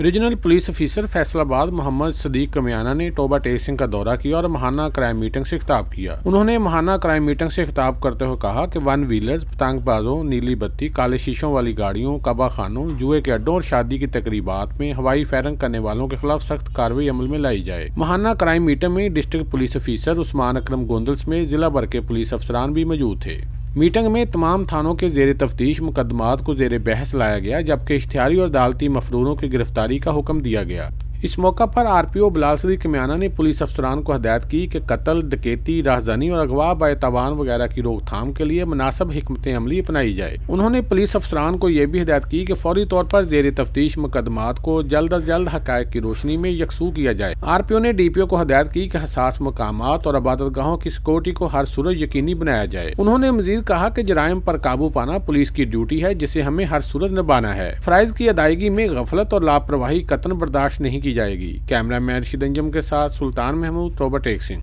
Regional police officer Faisalabad Mohammad Sadiq Kamiana ने Toba take Singh का दौरा किया और महाना क्राइम मीटिंग से खिताब किया। उन्होंने महाना क्राइम मीटिंग से खिताब करते हुए कहा कि वन व्हीलर्स, पतंगबाजों, नीली बत्ती, काले शीशों वाली गाड़ियों, कबा खानों, जुए के अड्डों और शादी की तकरीबात में हवाई फायरिंग करने वालों के खिलाफ सख्त कार्रवाई अमल में लाई जाए। महाना क्राइम मीटिंग में डिस्ट्रिक्ट पुलिस ऑफिसर उस्मान अकरम गोंदल समेत जिला भर के पुलिस अफसरान भी मौजूद थे। मीटिंग में तमाम थानों के जेर तफ्तीश मुकदमात को जेर बहस लाया गया, जबकि इश्तिहारी और अदालती मफरूरों की गिरफ्तारी का हुक्म दिया गया। इस मौका पर आरपीओ बिलाल सदीक कमियाना ने पुलिस अफसरान को हदायत की कि कत्ल, डकैती, राहज़नी और अगवा बायतावान वगैरह की रोकथाम के लिए मुनासिब हिकमत अमली अपनाई जाए। उन्होंने पुलिस अफसरान को यह भी हिदायत की कि फौरी तौर पर जेर तफ्तीश मुकदमात को जल्द अज जल्द हक़ाइक़ की रोशनी में यकसू किया जाए। आरपीओ ने डीपीओ को हदायत की कि हसास मकामात और इबादतगाहों की सिक्योरिटी को हर सूरत यकीनी बनाया जाए। उन्होंने मजीद कहा कि जराइम पर काबू पाना पुलिस की ड्यूटी है, जिसे हमें हर सूरत निभाना है। फ़राइज़ की अदायगी में गफलत और लापरवाही कतन बर्दाश्त नहीं की जाएगी। कैमरामैन रशीद अंजम के साथ सुल्तान महमूद, टोबा टेक सिंह।